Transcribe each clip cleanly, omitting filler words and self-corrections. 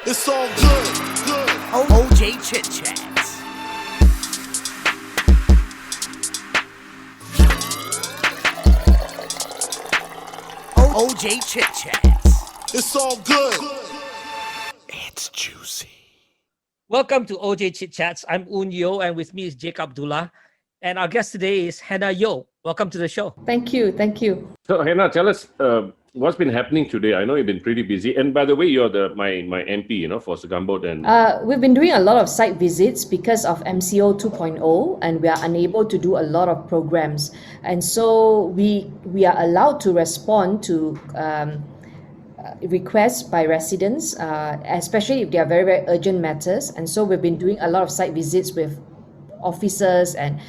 It's all good, good. OJ Chit Chats. OJ Chit Chats. It's all good. It's juicy. Welcome to OJ Chit Chats. I'm Yeoh, and with me is Jake Abdullah. And our guest today is Hannah Yeoh. Welcome to the show. Thank you. So Hannah, tell us what's been happening today. I know you've been pretty busy, and by the way, you're my MP, for Segambut and. We've been doing a lot of site visits because of MCO 2.0, and we are unable to do a lot of programs. And so we are allowed to respond to requests by residents, especially if they are very, very urgent matters. And so we've been doing a lot of site visits with officers and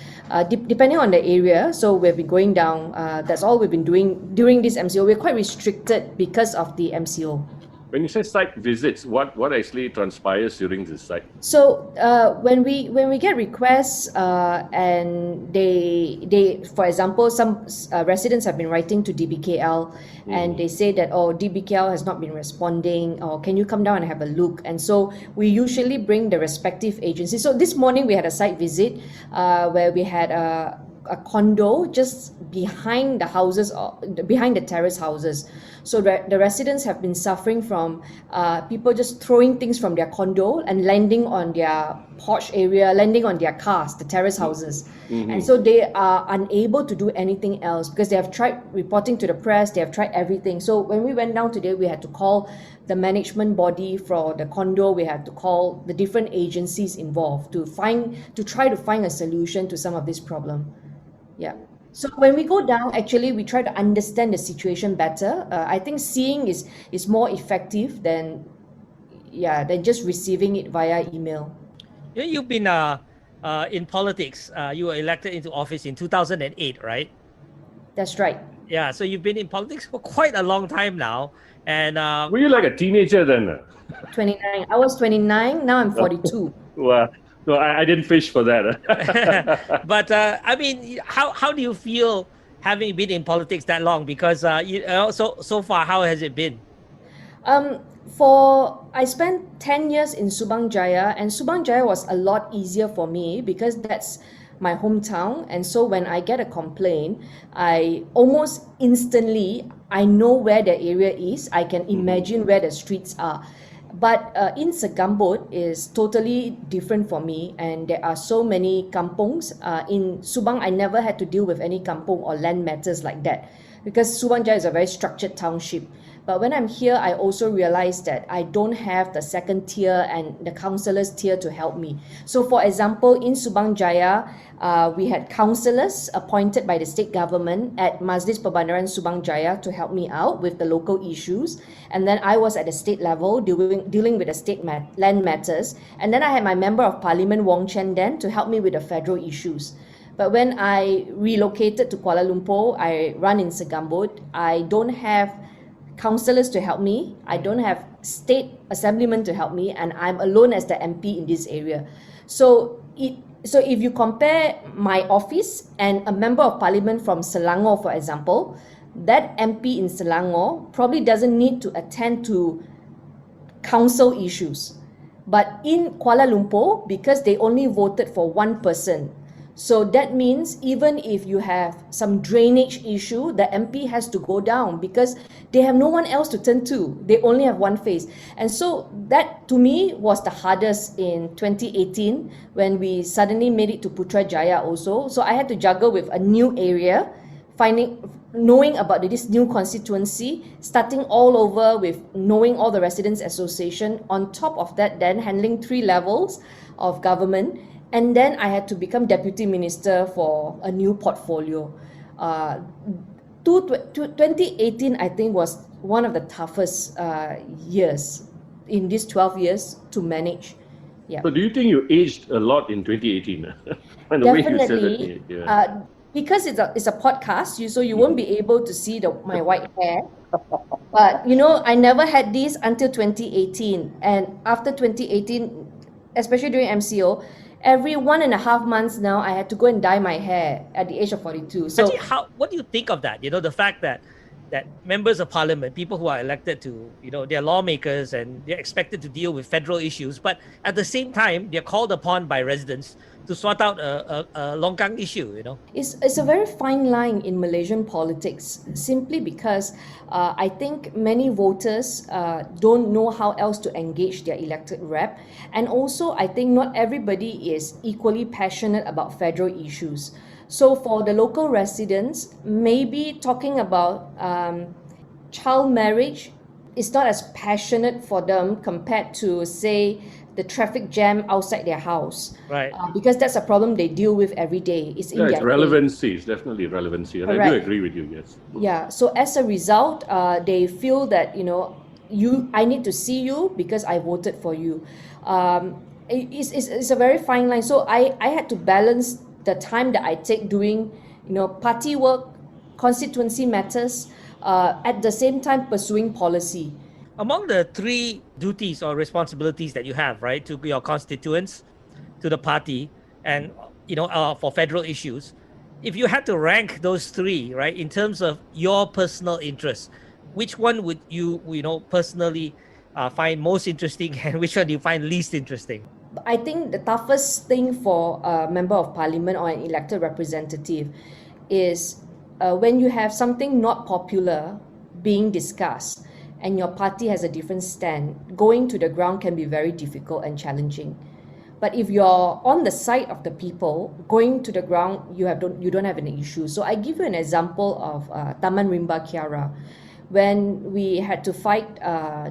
depending on the area. So we've been going down. That's all we've been doing during this MCO. We're quite restricted because of the MCO. When you say site visits, what actually transpires during this site? So when we get requests and they for example, some residents have been writing to DBKL and they say that DBKL has not been responding, or can you come down and have a look? And so we usually bring the respective agencies. So this morning we had a site visit where we had a condo just behind the houses, behind the terrace houses. So the residents have been suffering from people just throwing things from their condo and landing on their porch area, landing on their cars, the terrace houses. Mm-hmm. And so they are unable to do anything else because they have tried reporting to the press, they have tried everything. So when we went down today, we had to call the management body for the condo, we had to call the different agencies involved to try to find a solution to some of this problem. Yeah. So when we go down, actually, we try to understand the situation better. I think seeing is more effective than just receiving it via email. You've been in politics. You were elected into office in 2008, right? That's right. Yeah. So you've been in politics for quite a long time now. And were you like a teenager then? 29. I was 29. Now I'm 42. Wow. No, I didn't fish for that. But I mean, how do you feel having been in politics that long? Because so far, how has it been? I spent 10 years in Subang Jaya, and Subang Jaya was a lot easier for me because that's my hometown. And so when I get a complaint, I almost instantly, I know where the area is. I can imagine where the streets are. But in Segambut is totally different for me, and there are so many kampungs. In Subang, I never had to deal with any kampung or land matters like that because Subang Jaya is a very structured township. But when I'm here, I also realize that I don't have the second tier and the councillors tier to help me. So for example, in Subang Jaya, we had councillors appointed by the state government at Majlis Perbandaran Subang Jaya to help me out with the local issues. And then I was at the state level dealing with the state land matters. And then I had my member of parliament, Wong Chen Den, to help me with the federal issues. But when I relocated to Kuala Lumpur, I run in Segambut, I don't have councillors to help me, I don't have state assemblymen to help me, and I'm alone as the MP in this area. So if you compare my office and a member of parliament from Selangor, for example, that MP in Selangor probably doesn't need to attend to council issues. But in Kuala Lumpur, because they only voted for one person, so that means even if you have some drainage issue, the MP has to go down because they have no one else to turn to. They only have one face. And so that to me was the hardest in 2018 when we suddenly made it to Putrajaya also. So I had to juggle with a new area, knowing about this new constituency, starting all over with knowing all the residents association. On top of that, then handling 3 levels of government. And then I had to become deputy minister for a new portfolio. 2018, I think, was one of the toughest years in these 12 years to manage. Yeah. So do you think you aged a lot in 2018? When the Definitely. way you said that, yeah. Because it's a podcast, so you won't be able to see my white hair. But I never had this until 2018. And after 2018, especially during MCO, every 1.5 months now, I had to go and dye my hair at the age of 42. So Actually, what do you think of that? The fact that that members of parliament, people who are elected to, they're lawmakers and they're expected to deal with federal issues, but at the same time, they're called upon by residents to sort out a longkang issue. It's a very fine line in Malaysian politics simply because I think many voters don't know how else to engage their elected rep. And also, I think not everybody is equally passionate about federal issues. So for the local residents, maybe talking about child marriage is not as passionate for them compared to, say, the traffic jam outside their house. Right. Because that's a problem they deal with every day. It's in Yeah, their it's relevancy. It's definitely relevancy. And I do Correct. agree with you, yes. Yeah. So as a result, they feel that I need to see you because I voted for you. It's a very fine line. So I had to balance the time that I take doing party work, constituency matters, at the same time pursuing policy. Among the three duties or responsibilities that you have, right, to your constituents, to the party, and for federal issues, if you had to rank those three, right, in terms of your personal interests, which one would you personally find most interesting, and which one do you find least interesting? I think the toughest thing for a member of parliament or an elected representative is when you have something not popular being discussed and your party has a different stand, going to the ground can be very difficult and challenging. But if you're on the side of the people, going to the ground, you don't have any issue. So I give you an example of Taman Rimba Kiara, when we had to fight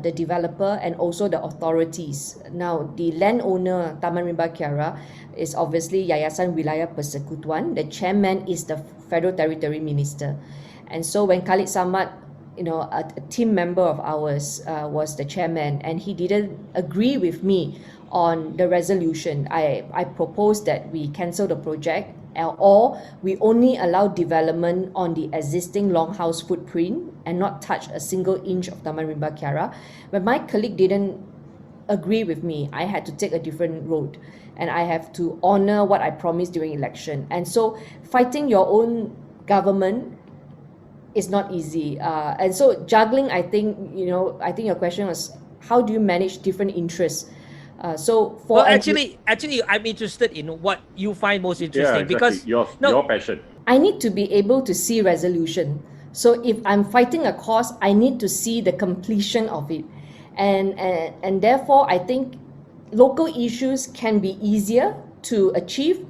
the developer and also the authorities. Now, the landowner, Taman Rimba Kiara, is obviously Yayasan Wilayah Persekutuan. The chairman is the Federal Territory Minister. And so when Khalid Samad, a team member of ours was the chairman, and he didn't agree with me on the resolution. I proposed that we cancel the project or we only allow development on the existing longhouse footprint and not touch a single inch of Taman Rimba Kiara. But my colleague didn't agree with me. I had to take a different road and I have to honor what I promised during election. And so fighting your own government is not easy. And so juggling, I think your question was, how do you manage different interests? Actually, I'm interested in what you find most interesting, Yeah, exactly. because your passion. I need to be able to see resolution. So if I'm fighting a cause, I need to see the completion of it. And therefore, I think local issues can be easier to achieve.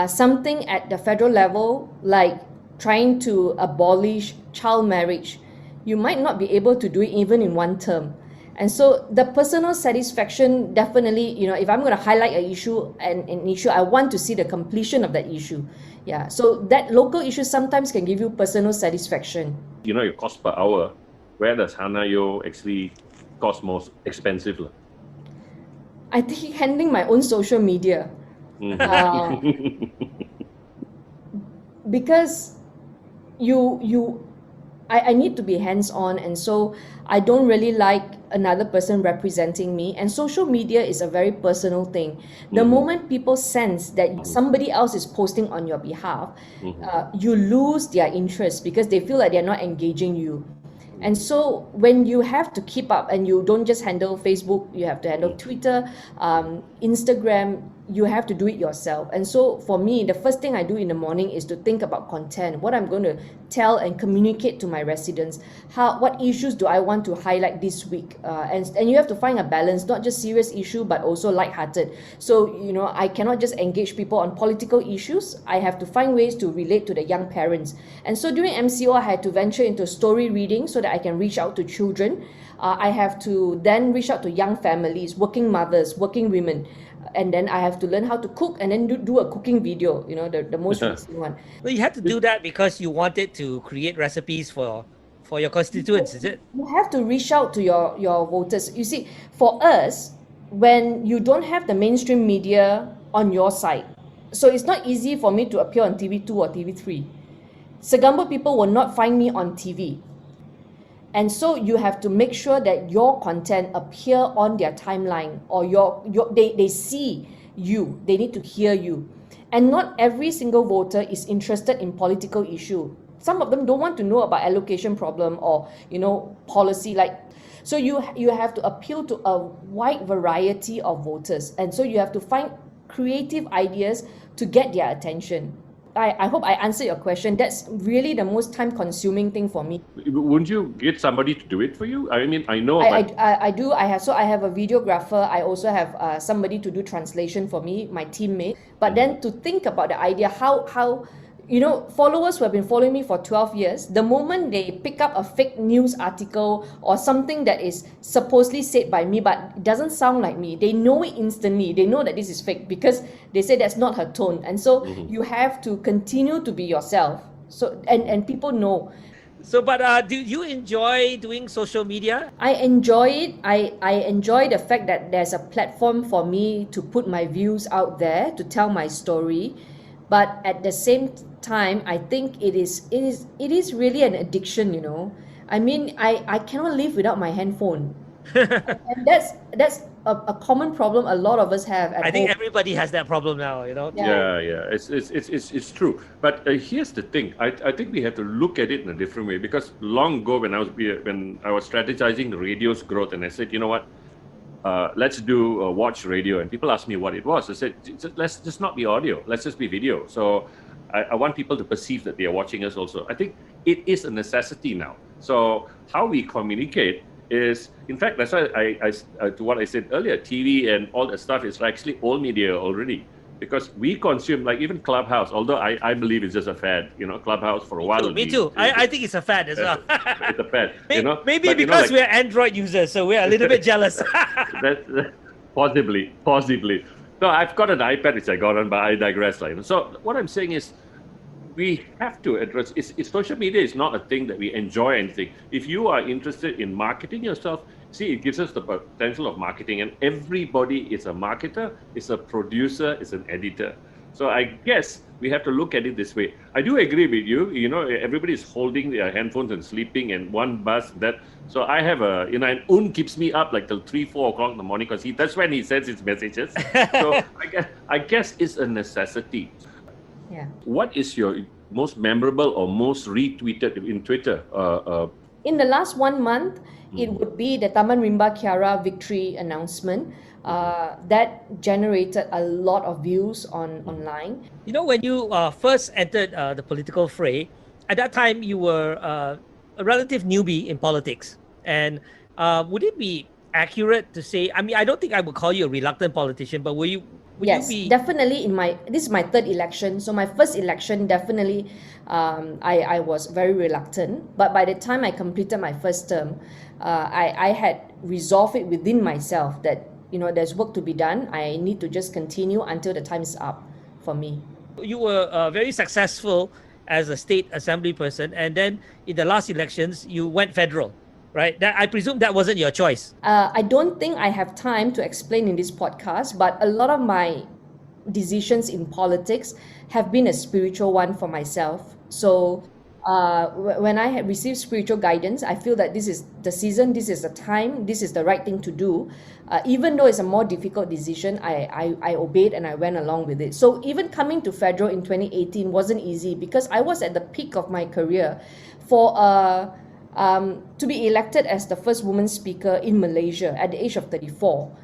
Something at the federal level, like trying to abolish child marriage, you might not be able to do it even in one term. And so the personal satisfaction, definitely, if I'm going to highlight an issue, I want to see the completion of that issue. Yeah. So that local issue sometimes can give you personal satisfaction. Your cost per hour, where does Hana Yeoh actually cost most expensive? I think handling my own social media. Because I need to be hands-on, and so I don't really like another person representing me. And social media is a very personal thing. The moment people sense that somebody else is posting on your behalf, you lose their interest because they feel like they're not engaging you. And so when you have to keep up, and you don't just handle Facebook, you have to handle Twitter, Instagram, you have to do it yourself. And so for me, the first thing I do in the morning is to think about content, what I'm going to tell and communicate to my residents, what issues do I want to highlight this week, and you have to find a balance, not just serious issue but also lighthearted. So I cannot just engage people on political issues. I have to find ways to relate to the young parents. And so during MCO, I had to venture into story reading so that I can reach out to children. I have to then reach out to young families, working mothers, working women. And then I have to learn how to cook and then do a cooking video, the most recent one. Well, you had to do that because you wanted to create recipes for your constituents, is it? You have to reach out to your voters. You see, for us, when you don't have the mainstream media on your side, so it's not easy for me to appear on TV2 or TV3. Segambut people will not find me on TV. And so you have to make sure that your content appear on their timeline, or they see you, they need to hear you. And not every single voter is interested in political issue. some of them don't want to know about allocation problem or policy. So you have to appeal to a wide variety of voters, and so you have to find creative ideas to get their attention. I hope I answered your question. That's really the most time-consuming thing for me. Wouldn't you get somebody to do it for you? I mean, I know. I do. I have a videographer. I also have somebody to do translation for me, my teammate. But then to think about the idea, how followers who have been following me for 12 years, the moment they pick up a fake news article or something that is supposedly said by me but it doesn't sound like me, they know it instantly. They know that this is fake because they say that's not her tone. And so you have to continue to be yourself. So and people know. So, but do you enjoy doing social media? I enjoy it. I enjoy the fact that there's a platform for me to put my views out there, to tell my story. But at the same time, I think it is really an addiction, I mean, I cannot live without my handphone. And that's a common problem a lot of us have at I think home. everybody has that problem now, Yeah. It's true. But here's the thing. I think we have to look at it in a different way, because long ago when I was strategizing the radio's growth, and I said, you know what, let's do watch radio, and people asked me what it was. I said, let's just not be audio, let's just be video. So I want people to perceive that they are watching us also. I think it is a necessity now. So how we communicate is, in fact, that's why I to what I said earlier, TV and all that stuff is actually old media already, because we consume, like even Clubhouse, although I believe it's just a fad, Clubhouse for a while. Me too. I think it's a fad as well. It's a fad, Maybe But, because we're Android users, so we're a little bit jealous. That possibly. No, I've got an iPad which I got on, but I digress. So what I'm saying is, we have to address. Social media is not a thing that we enjoy anything. If you are interested in marketing yourself, see, it gives us the potential of marketing, and everybody is a marketer, is a producer, is an editor. So I guess we have to look at it this way. I do agree with you. Everybody is holding their handphones and sleeping, and one buzz that. So I have and Un keeps me up like till 3-4 o'clock in the morning, because that's when he sends his messages. So I guess it's a necessity. Yeah. What is your most memorable or most retweeted in Twitter? In the last 1 month, it would be the Taman Rimba Kiara victory announcement. That generated a lot of views online. When you first entered the political fray, at that time you were a relative newbie in politics. And would it be accurate to say, I mean, I don't think I would call you a reluctant politician, but would Yes, you be... definitely. This is my third election. So my first election, definitely, I was very reluctant. But by the time I completed my first term, I had resolved it within myself that, there's work to be done. I need to just continue until the time's up for me. You were very successful as a state assembly person, and then in the last elections, you went federal, right? I presume that wasn't your choice. I don't think I have time to explain in this podcast, but a lot of my decisions in politics have been a spiritual one for myself. So when I had received spiritual guidance, I feel that this is the season, this is the time, this is the right thing to do. Even though it's a more difficult decision, I obeyed and I went along with it. So even coming to federal in 2018 wasn't easy, because I was at the peak of my career. To be elected as the first woman speaker in Malaysia at the age of 34.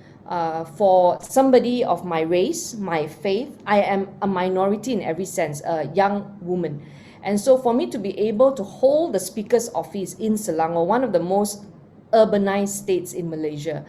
For somebody of my race, my faith, I am a minority in every sense, a young woman. And so for me to be able to hold the speaker's office in Selangor, one of the most urbanized states in Malaysia,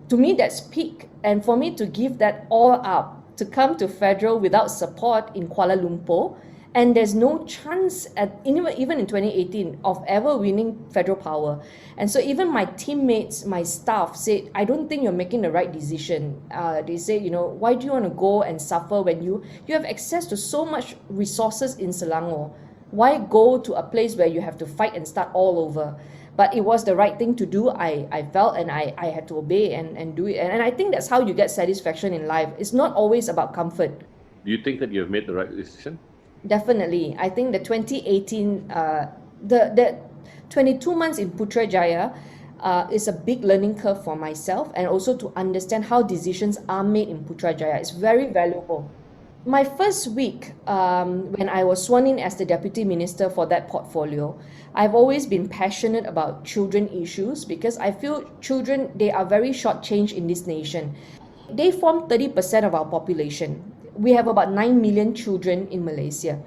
to me that's peak. And for me to give that all up, to come to federal without support in Kuala Lumpur, and there's no chance even in 2018 of ever winning federal power. And so even my teammates, my staff said, I don't think you're making the right decision. They say, why do you want to go and suffer when you have access to so much resources in Selangor? Why go to a place where you have to fight and start all over? But it was the right thing to do. I felt, and I had to obey and do it. And I think that's how you get satisfaction in life. It's not always about comfort. Do you think that you have made the right decision? Definitely. I think the 2018, the 22 months in Putrajaya is a big learning curve for myself, and also to understand how decisions are made in Putrajaya. It's very valuable. My first week, when I was sworn in as the deputy minister for that portfolio, I've always been passionate about children issues because I feel children, they are very shortchanged in this nation. They form 30% of our population. We have about 9 million children in Malaysia.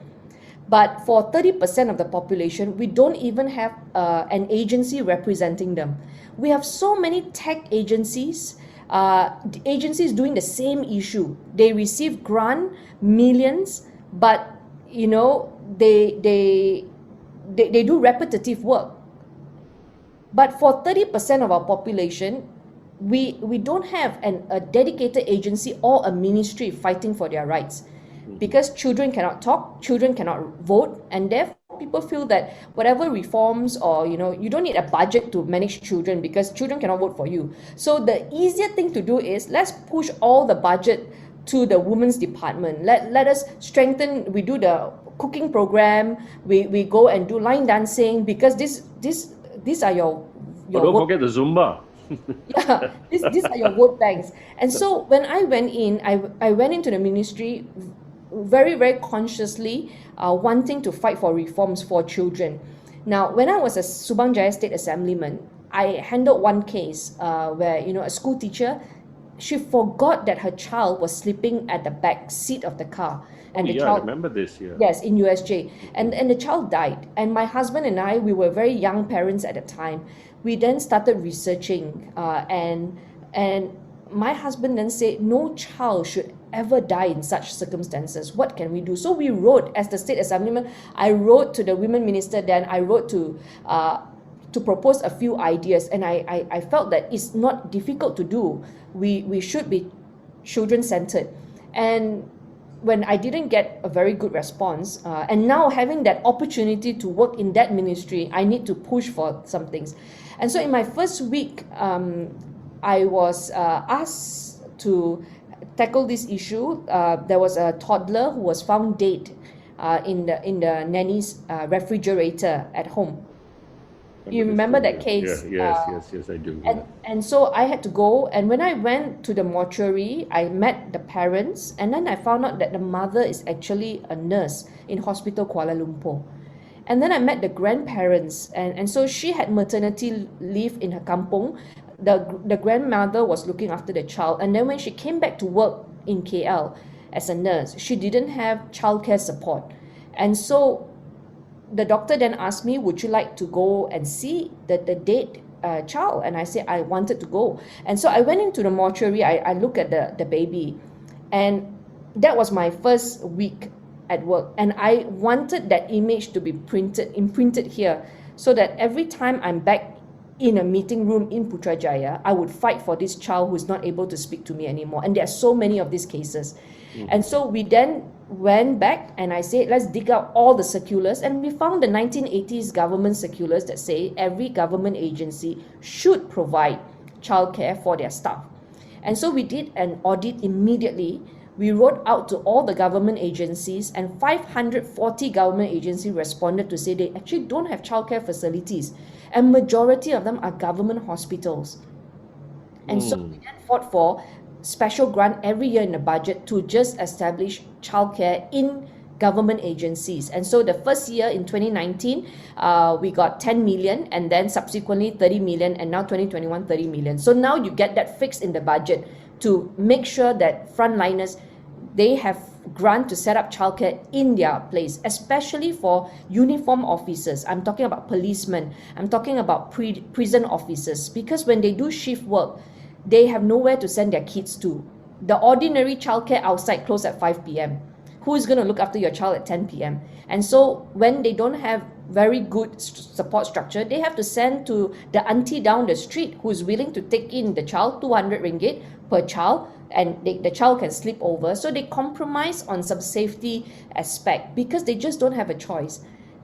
But for 30% of the population, we don't even have an agency representing them. We have so many tech agencies, agencies doing the same issue. They receive grant, millions, but you know, they do repetitive work. But for 30% of our population, we don't have a dedicated agency or a ministry fighting for their rights because children cannot talk, children cannot vote, and therefore people feel that whatever reforms or you don't need a budget to manage children because children cannot vote for you. So the easier thing to do is let's push all the budget to the women's department. Let us strengthen. We do the cooking program. We go and do line dancing because these are your Don't vote, forget the Zumba. yeah, these are your vote banks. And so when I went in, I went into the ministry very, very consciously wanting to fight for reforms for children. Now, when I was a Subang Jaya State Assemblyman, I handled one case where a school teacher, she forgot that her child was sleeping at the back seat of the car, and the Yeah, I child, remember this. Yeah. yes, in USJ, and the child died. And my husband and I, we were very young parents at the time. We then started researching, and my husband then said, no child should ever die in such circumstances. What can we do? So we wrote, as the state assemblyman, I wrote to the women minister. Then I wrote to propose a few ideas, and I felt that it's not difficult to do. We should be children centered, and when I didn't get a very good response, and now having that opportunity to work in that ministry, I need to push for some things. And so in my first week, I was asked to tackle this issue. There was a toddler who was found dead in the nanny's refrigerator at home. You remember that case? Yes, I do. And so I had to go, and when I went to the mortuary, I met the parents, and then I found out that the mother is actually a nurse in Hospital Kuala Lumpur. And then I met the grandparents, and so she had maternity leave in her kampung. The grandmother was looking after the child, and then when she came back to work in KL as a nurse, she didn't have childcare support. And so the doctor then asked me, would you like to go and see the dead child? And I said I wanted to go. And so I went into the mortuary. I looked at the baby, and that was my first week at work. And I wanted that image to be imprinted here, so that every time I'm back in a meeting room in Putrajaya, I would fight for this child who's not able to speak to me anymore. And there are so many of these cases. And so we then went back, and I said, let's dig out all the circulars, and we found the 1980s government circulars that say every government agency should provide childcare for their staff. And so we did an audit immediately. We wrote out to all the government agencies, and 540 government agencies responded to say they actually don't have childcare facilities, and majority of them are government hospitals. And so we then fought for special grant every year in the budget to just establish childcare in government agencies. And so the first year in 2019, we got 10 million, and then subsequently 30 million, and now 2021, 30 million. So now you get that fixed in the budget to make sure that frontliners, they have grant to set up childcare in their place, especially for uniform officers. I'm talking about policemen. I'm talking about prison officers, because when they do shift work, they have nowhere to send their kids to. The ordinary childcare outside close at 5 p.m. Who is going to look after your child at 10 p.m.? And so when they don't have very good support structure, they have to send to the auntie down the street who's willing to take in the child, 200 ringgit per child, and the child can sleep over. So they compromise on some safety aspect because they just don't have a choice.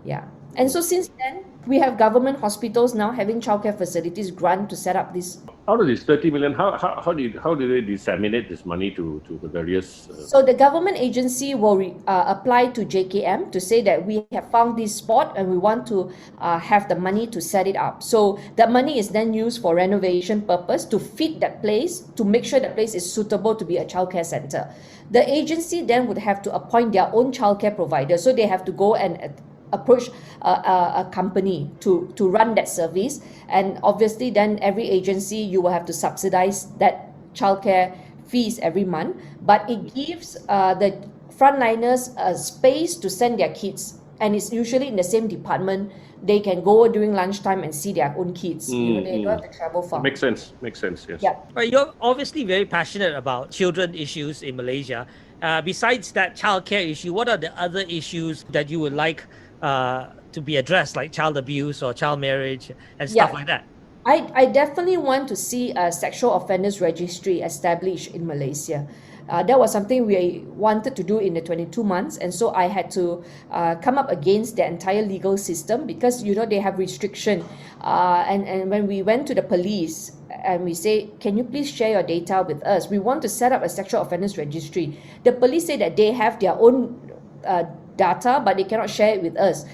Yeah. And so since then, We have government hospitals now having childcare facilities grant to set up this. Out of this 30 million, how do they disseminate this money to the various? So the government agency will apply to JKM to say that we have found this spot and we want to have the money to set it up. So that money is then used for renovation purpose to fit that place, to make sure that place is suitable to be a childcare center. The agency then would have to appoint their own childcare provider. So they have to go and approach a company to run that service, and obviously then every agency you will have to subsidize that childcare fees every month, but it gives the frontliners a space to send their kids, and it's usually in the same department. They can go during lunchtime and see their own kids. They don't have to travel far. Makes sense, yes. Yeah. Right, you're obviously very passionate about children issues in Malaysia. Besides that childcare issue, what are the other issues that you would like to be addressed, like child abuse or child marriage and stuff like that? I definitely want to see a sexual offenders registry established in Malaysia. That was something we wanted to do in the 22 months, and so I had to come up against the entire legal system because they have restriction. And when we went to the police and we say, can you please share your data with us? We want to set up a sexual offenders registry. The police say that they have their own data, but they cannot share it with us.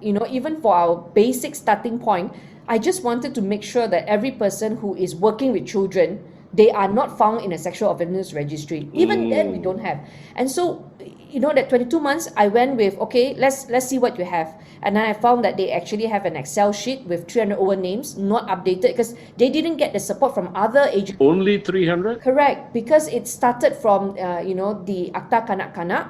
Even for our basic starting point, I just wanted to make sure that every person who is working with children, they are not found in a sexual offenders registry. Even then, we don't have. And so, that 22 months, I went with, okay, let's see what you have. And then I found that they actually have an Excel sheet with 300 over names, not updated, because they didn't get the support from other agencies. Only 300? Correct, because it started from, the Akta Kanak-Kanak.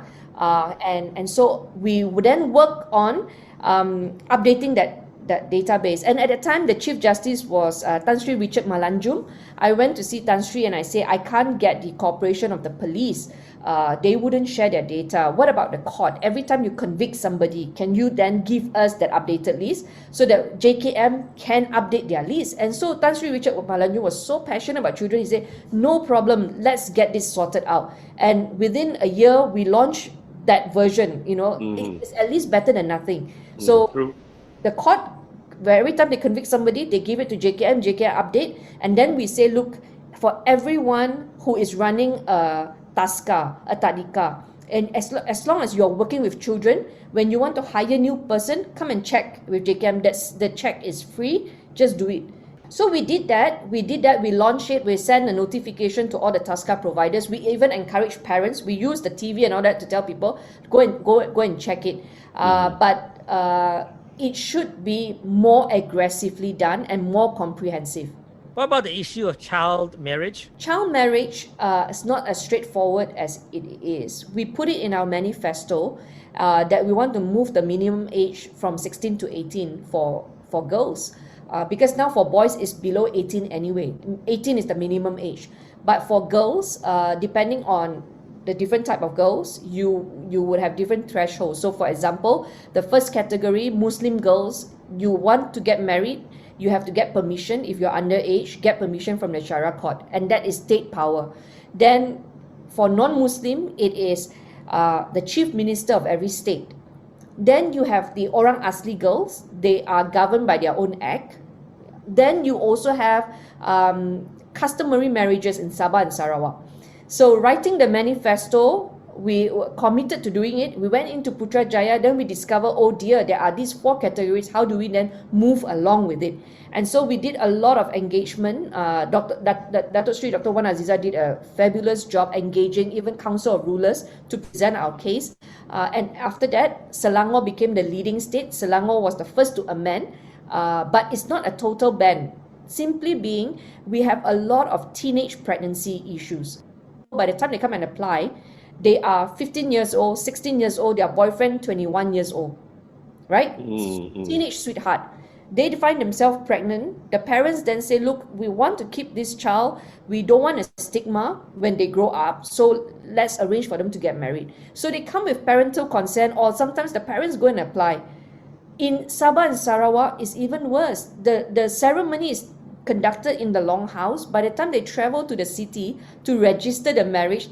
And so we would then work on updating that database. And at the time, the Chief Justice was Tan Sri Richard Malanjum. I went to see Tan Sri and I say, I can't get the cooperation of the police. They wouldn't share their data. What about the court? Every time you convict somebody, can you then give us that updated list so that JKM can update their list? And so Tan Sri Richard Malanjum was so passionate about children. He said, no problem, let's get this sorted out. And within a year, we launched that version. It's at least better than nothing. So True. The court, where every time they convict somebody, they give it to JKM update, and then we say, look, for everyone who is running a taska, a tadika, and as long as you're working with children, when you want to hire a new person, come and check with JKM. The check is free, just do it. So we did that, we launched it, we sent a notification to all the taska providers. We even encourage parents. We use the TV and all that to tell people, go and check it. But it should be more aggressively done and more comprehensive. What about the issue of child marriage? Child marriage is not as straightforward as it is. We put it in our manifesto that we want to move the minimum age from 16 to 18 for girls. Because now for boys it's below 18 anyway. 18 is the minimum age. But for girls, depending on the different type of girls, you would have different thresholds. So for example, the first category, Muslim girls, you want to get married, you have to get permission. If you're underage, get permission from the Sharia court, and that is state power. Then for non-Muslim, it is the chief minister of every state. Then you have the Orang Asli girls, they are governed by their own act. Then you also have customary marriages in Sabah and Sarawak. So writing the manifesto, we were committed to doing it. We went into Putrajaya, then we discovered, oh dear, there are these 4 categories. How do we then move along with it? And so we did a lot of engagement. Dr. Sri Dr. Wan Aziza did a fabulous job engaging even Council of Rulers to present our case. And after that, Selangor became the leading state. Selangor was the first to amend, but it's not a total ban. Simply being, we have a lot of teenage pregnancy issues. By the time they come and apply, they are 15 years old, 16 years old, their boyfriend 21 years old, right? Teenage sweetheart. They find themselves pregnant. The parents then say, look, we want to keep this child. We don't want a stigma when they grow up. So let's arrange for them to get married. So they come with parental consent, or sometimes the parents go and apply. In Sabah and Sarawak, it's even worse. The ceremony is conducted in the longhouse. By the time they travel to the city to register the marriage,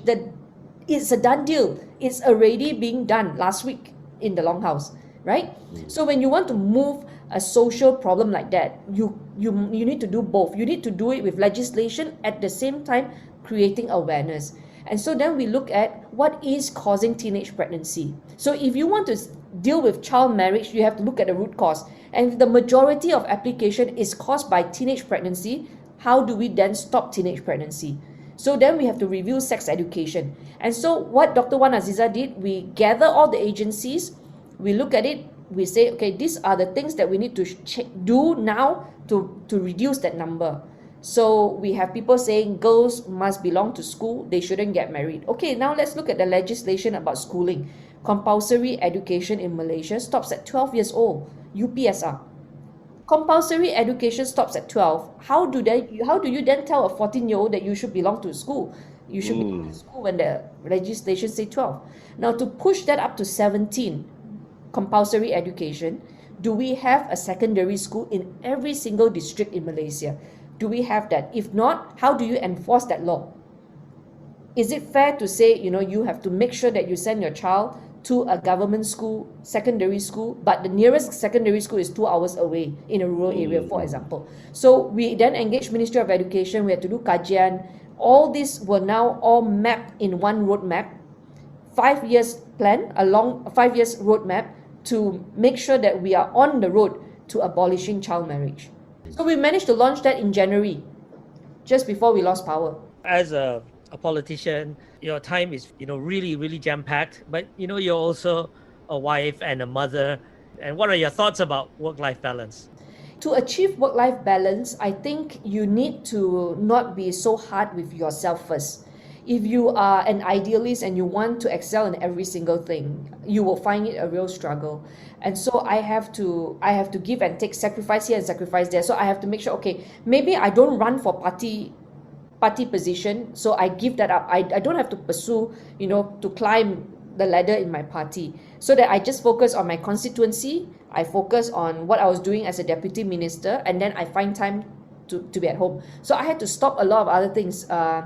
it's a done deal. It's already being done last week in the longhouse, right? So when you want to move a social problem like that, you need to do both. You need to do it with legislation, at the same time creating awareness. And so then we look at what is causing teenage pregnancy. So if you want to deal with child marriage, you have to look at the root cause. And if the majority of application is caused by teenage pregnancy, how do we then stop teenage pregnancy? So then we have to review sex education. And so what Dr. Wan Aziza did, we gather all the agencies, we look at it, we say, okay, these are the things that we need to do now to reduce that number. So we have people saying girls must belong to school, they shouldn't get married. Okay, now let's look at the legislation about schooling. Compulsory education in Malaysia stops at 12 years old, UPSR. Compulsory education stops at 12. How do you then tell a 14-year-old that you should belong to school? You should belong to school when the legislation say 12. Now to push that up to 17, compulsory education, do we have a secondary school in every single district in Malaysia? Do we have that? If not, how do you enforce that law? Is it fair to say, you have to make sure that you send your child to a government school, secondary school, but the nearest secondary school is 2 hours away in a rural area, for example? So we then engage Ministry of Education, we had to do kajian. All these were now all mapped in one roadmap, 5 years plan, along 5 years roadmap to make sure that we are on the road to abolishing child marriage. So we managed to launch that in January, just before we lost power. As a politician, your time is really, really jam-packed, but you're also a wife and a mother. And what are your thoughts about work-life balance? To achieve work-life balance, I think you need to not be so hard with yourself first. If you are an idealist and you want to excel in every single thing, you will find it a real struggle. And so I have to give and take, sacrifice here and sacrifice there. So I have to make sure, okay, maybe I don't run for party position, so I give that up. I don't have to pursue, to climb the ladder in my party, so that I just focus on my constituency, I focus on what I was doing as a deputy minister, and then I find time to be at home. So I had to stop a lot of other things. I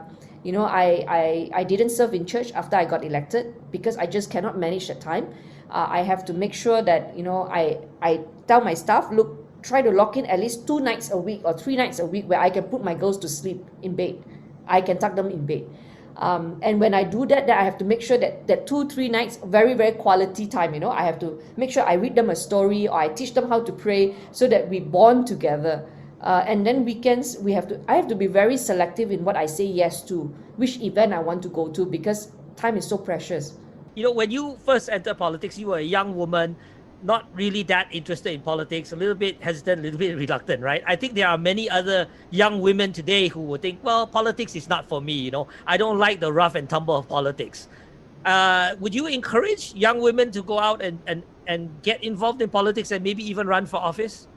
didn't serve in church after I got elected because I just cannot manage the time. I have to make sure that I tell my staff, look, try to lock in at least 2 nights a week or 3 nights a week where I can put my girls to sleep in bed. I can tuck them in bed. And when I do that, then I have to make sure that 2-3 nights, very, very quality time, I have to make sure I read them a story or I teach them how to pray so that we bond together. And then weekends, I have to be very selective in what I say yes to, which event I want to go to, because time is so precious. When you first entered politics, you were a young woman, not really that interested in politics, a little bit hesitant, a little bit reluctant, right? I think there are many other young women today who would think, well, politics is not for me, I don't like the rough and tumble of politics. Would you encourage young women to go out and get involved in politics and maybe even run for office?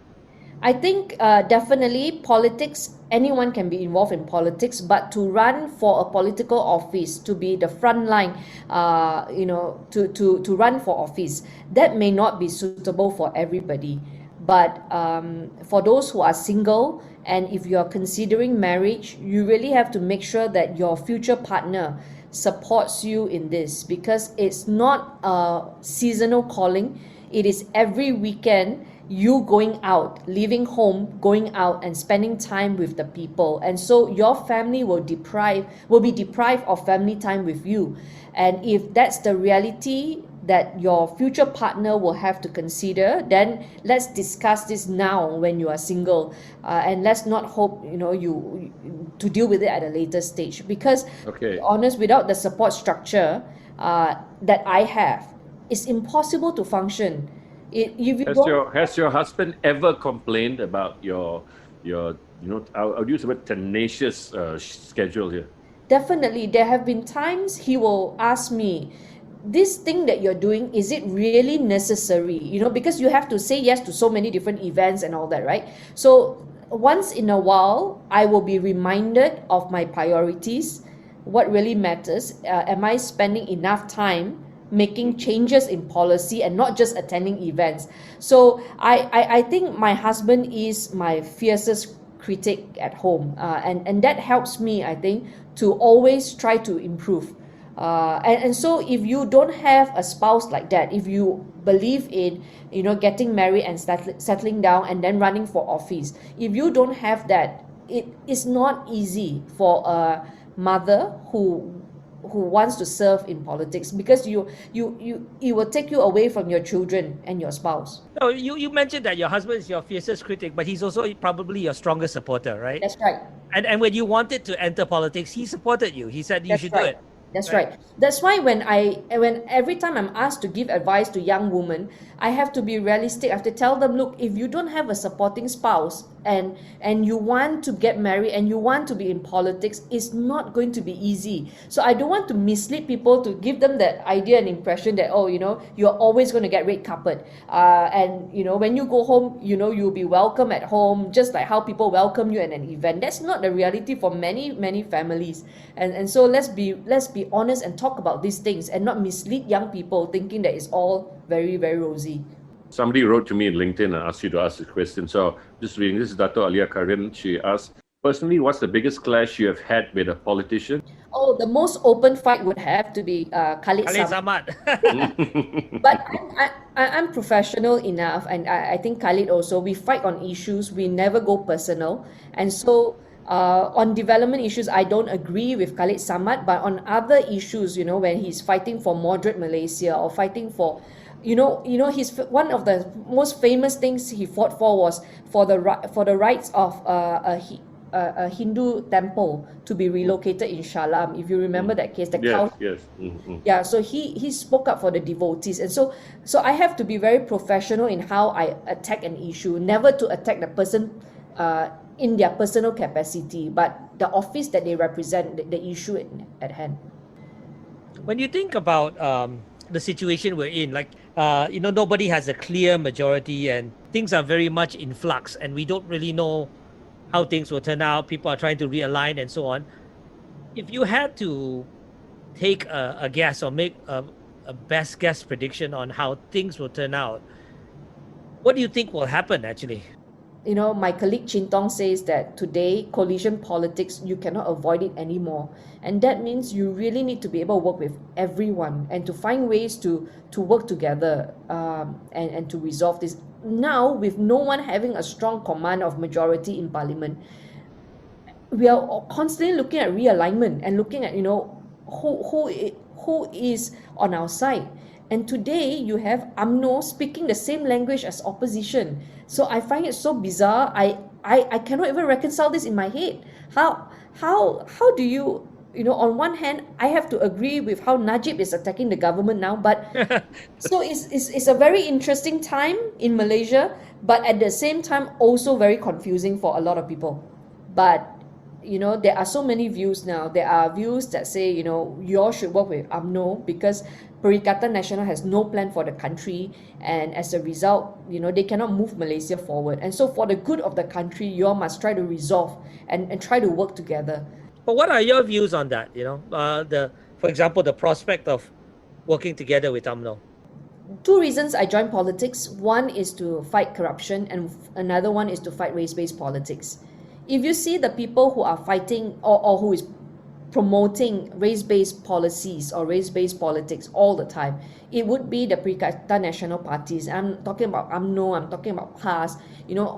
I think definitely politics, anyone can be involved in politics, but to run for a political office, to be the front line, to run for office, that may not be suitable for everybody. But for those who are single, and if you are considering marriage, you really have to make sure that your future partner supports you in this, because it's not a seasonal calling. It is every weekend you going out, leaving home, going out and spending time with the people. And so your family will be deprived of family time with you. And if that's the reality that your future partner will have to consider, then let's discuss this now when you are single, and let's not hope you to deal with it at a later stage, because to be honest, without the support structure that I have, it's impossible to function. Has your husband ever complained about your I'll use the word tenacious schedule here? Definitely, there have been times he will ask me, this thing that you're doing, is it really necessary? Because you have to say yes to so many different events and all that, right? So once in a while, I will be reminded of my priorities, what really matters. Am I spending enough time making changes in policy and not just attending events? So I think my husband is my fiercest critic at home, and that helps me, I think, to always try to improve. And so if you don't have a spouse like that, if you believe in, getting married and settling down and then running for office, if you don't have that, it is not easy for a mother who wants to serve in politics, because it will take you away from your children and your spouse. No, you mentioned that your husband is your fiercest critic, but he's also probably your strongest supporter, right? That's right. And when you wanted to enter politics, he supported you. He said you That's should right. do it. That's Right. right. That's why when every time I'm asked to give advice to young women, I have to be realistic. I have to tell them, look, if you don't have a supporting spouse and you want to get married and you want to be in politics, it's not going to be easy. So I don't want to mislead people, to give them that idea and impression that, oh, you're always going to get red carpet. And when you go home, you'll be welcome at home, just like how people welcome you at an event. That's not the reality for many families. And so let's be honest and talk about these things, and not mislead young people thinking that it's all very, very rosy. Somebody wrote to me in LinkedIn and asked you to ask this question. So just reading, this is Dato Alia Karim. She asked, personally, what's the biggest clash you have had with a politician? Oh, the most open fight would have to be Khalid Khalid Samad. Samad. But I'm professional enough, and I think Khalid also. We fight on issues. We never go personal. And so on development issues, I don't agree with Khalid Samad. But on other issues, when he's fighting for moderate Malaysia, or fighting for, his one of the most famous things he fought for was for the rights of a Hindu temple to be relocated in Shalam. If you remember that case, the cow. Yes. Mm-hmm. Yeah, so he spoke up for the devotees. And so I have to be very professional in how I attack an issue, never to attack the person in their personal capacity, but the office that they represent, the issue at hand. When you think about the situation we're in, like nobody has a clear majority, and things are very much in flux, and we don't really know how things will turn out. People are trying to realign and so on. If you had to take a guess, or make a best guess prediction on how things will turn out, what do you think will happen actually? My colleague Chin Tong says that today, coalition politics, you cannot avoid it anymore. And that means you really need to be able to work with everyone, and to find ways to work together, and to resolve this. Now, with no one having a strong command of majority in parliament, we are constantly looking at realignment and looking at, who is on our side. And today you have UMNO speaking the same language as opposition. So I find it so bizarre. I cannot even reconcile this in my head. How do you, on one hand, I have to agree with how Najib is attacking the government now, but so it's a very interesting time in Malaysia, but at the same time also very confusing for a lot of people. But there are so many views now. There are views that say, you all should work with UMNO because Perikatan Nasional has no plan for the country, and as a result, they cannot move Malaysia forward. And so for the good of the country, you all must try to resolve and try to work together. But what are your views on that? For example, the prospect of working together with UMNO. Two reasons I joined politics. One is to fight corruption, and another one is to fight race-based politics. If you see the people who are fighting or who is promoting race-based policies or race-based politics all the time, it would be the Perikatan Nasional parties. I'm talking about UMNO, I'm talking about PAS,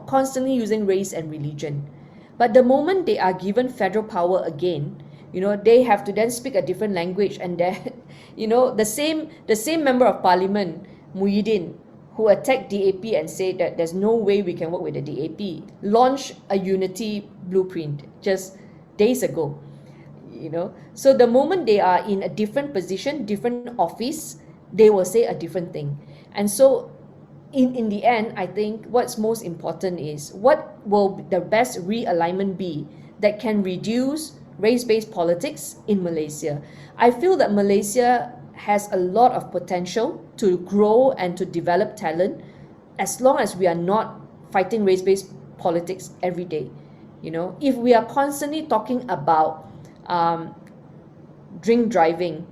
constantly using race and religion. But the moment they are given federal power again, they have to then speak a different language, and then, the same member of parliament, Muhyiddin, who attacked DAP and said that there's no way we can work with the DAP, launched a unity blueprint just days ago. So the moment they are in a different position, different office, they will say a different thing. And so in the end, I think what's most important is what will the best realignment be that can reduce race-based politics in Malaysia. I feel that Malaysia has a lot of potential to grow and to develop talent, as long as we are not fighting race-based politics every day. If we are constantly talking about drink driving,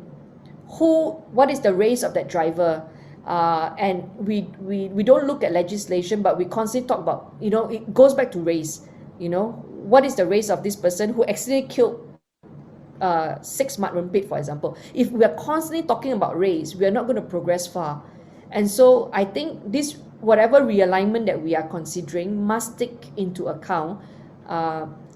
what is the race of that driver, and we don't look at legislation, but we constantly talk about, it goes back to race. What is the race of this person who accidentally killed 6 mat rempit, for example. If we are constantly talking about race, we are not going to progress far. And so I think this, whatever realignment that we are considering, must take into account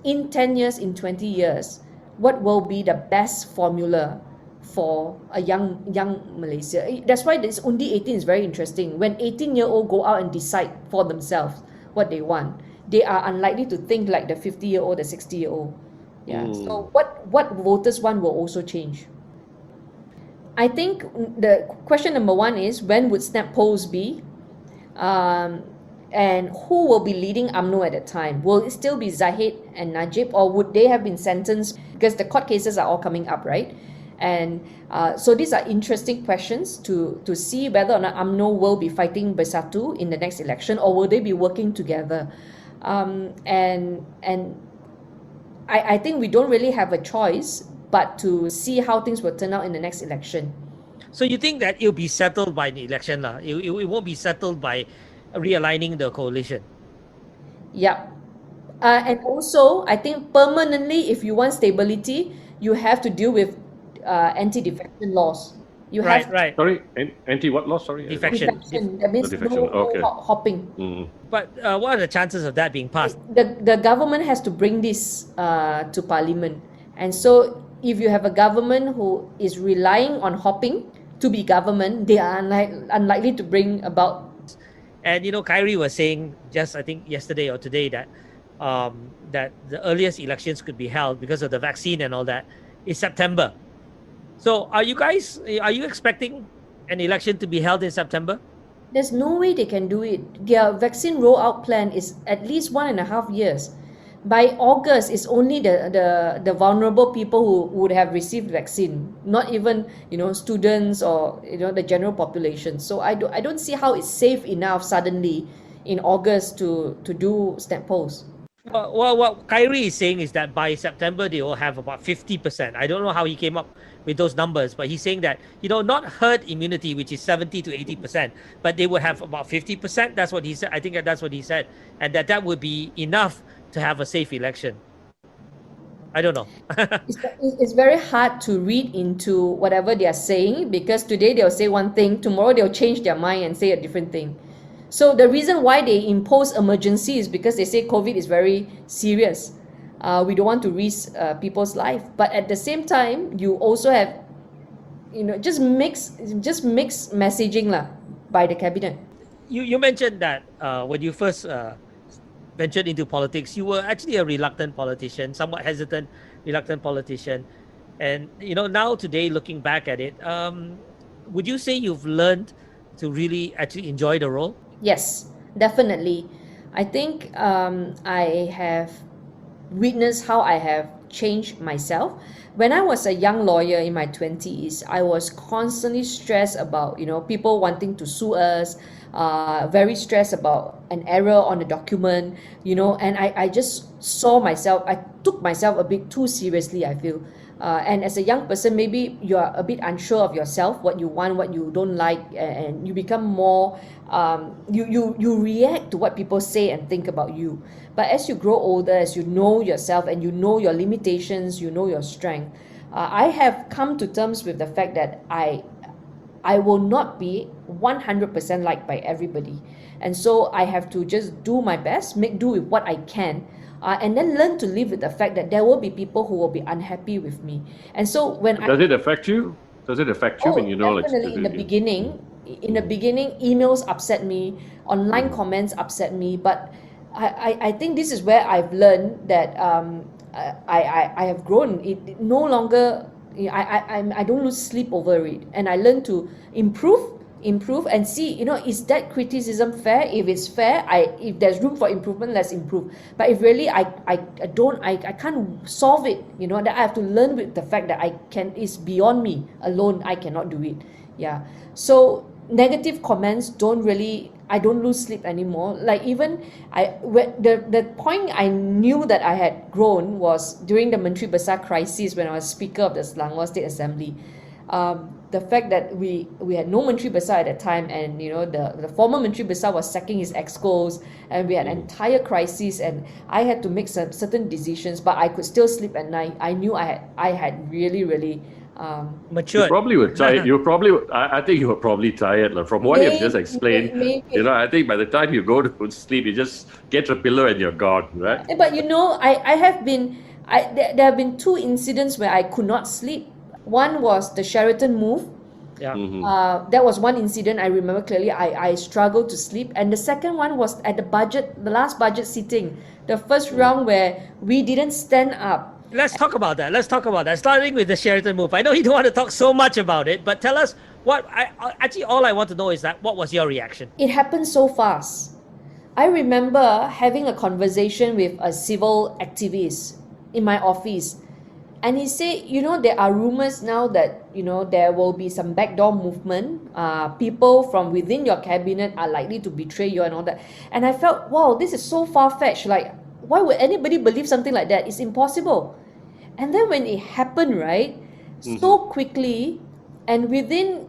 in 10 years, in 20 years, what will be the best formula for a young Malaysia. That's why this Undi 18 is very interesting. When 18-year-old go out and decide for themselves what they want, they are unlikely to think like the 50-year-old, the 60-year-old. Yeah. So what voters want will also change. I think the question number one is, when would snap polls be? And who will be leading UMNO at that time? Will it still be Zahid and Najib, or would they have been sentenced? Because the court cases are all coming up, right? And so these are interesting questions to see whether or not UMNO will be fighting bersatu in the next election, or will they be working together? And I think we don't really have a choice but to see how things will turn out in the next election. So you think that it'll be settled by the election, lah? It won't be settled by realigning the coalition. Yep. And also, I think permanently, if you want stability, you have to deal with anti-defection laws. You have Right. Sorry, anti what law? Sorry. Defection. defection. That means Defection, no okay. hopping. But what are the chances of that being passed? The government has to bring this to parliament. And so if you have a government who is relying on hopping to be government, they are unlikely to bring about. And Kyrie was saying just, I think, yesterday or today that that the earliest elections could be held because of the vaccine and all that is September. So are you expecting an election to be held in September? There's no way they can do it. Their vaccine rollout plan is at least 1.5 years. By August, it's only the vulnerable people who would have received vaccine, not even students or the general population. So I don't see how it's safe enough suddenly in August to do snap polls. Well, what Kyrie is saying is that by September they will have about 50%. I don't know how he came up with those numbers, but he's saying that not herd immunity, which is 70 to 80%, but they will have about 50%. That's what he said. I think that's what he said, and that would be enough to have a safe election. I don't know. It's very hard to read into whatever they are saying, because today they'll say one thing, tomorrow they'll change their mind and say a different thing. So the reason why they impose emergency is because they say COVID is very serious. We don't want to risk people's life. But at the same time, you also have, just mixed messaging lah by the cabinet. You mentioned that when you first ventured into politics, you were actually a reluctant politician, somewhat hesitant, reluctant politician. And, now today, looking back at it, would you say you've learned to really actually enjoy the role? Yes, definitely. I think I have witnessed how I have changed myself. When I was a young lawyer in my 20s, I was constantly stressed about, people wanting to sue us, very stressed about an error on a document, and I just I took myself a bit too seriously, I feel. And as a young person, maybe you are a bit unsure of yourself, what you want, what you don't like, and you become more, you react to what people say and think about you. But as you grow older, as you know yourself and you know your limitations, you know your strength, I have come to terms with the fact that I will not be 100% liked by everybody. And so I have to just do my best, make do with what I can, and then learn to live with the fact that there will be people who will be unhappy with me. And so when Does it affect you? Does it affect you when definitely in the beginning. In the beginning, emails upset me, online comments upset me, but I think this is where I've learned that I have grown. It no longer, I don't lose sleep over it, and I learn to improve and see, is that criticism fair? If it's fair, if there's room for improvement, let's improve. But if really I can't solve it, that I have to learn with the fact that it's beyond me alone. I cannot do it. Yeah. So negative comments I don't lose sleep anymore. Like even the point I knew that I had grown was during the Menteri Besar crisis when I was Speaker of the Selangor State Assembly. The fact that we had no Menteri Besar at that time, and the former Menteri Besar was sacking his excos, and we had an entire crisis, and I had to make some certain decisions, but I could still sleep at night. I knew I had really, really You Matured. probably were tired. I think you were probably tired. Like, from what you've just explained, maybe. I think by the time you go to sleep, you just get your pillow and you're gone, right? But I have been, there have been two incidents where I could not sleep. One was the Sheraton move. Yeah. That was one incident I remember clearly. I struggled to sleep, and the second one was at the last budget sitting, the first round where we didn't stand up. Let's talk about that. Starting with the Sheraton move. I know you don't want to talk so much about it, but tell us actually all I want to know is that what was your reaction? It happened so fast. I remember having a conversation with a civil activist in my office, and he said, there are rumors now that, there will be some backdoor movement. People from within your cabinet are likely to betray you and all that. And I felt, wow, this is so far-fetched. Like, why would anybody believe something like that? It's impossible. And then when it happened, right, so quickly, and within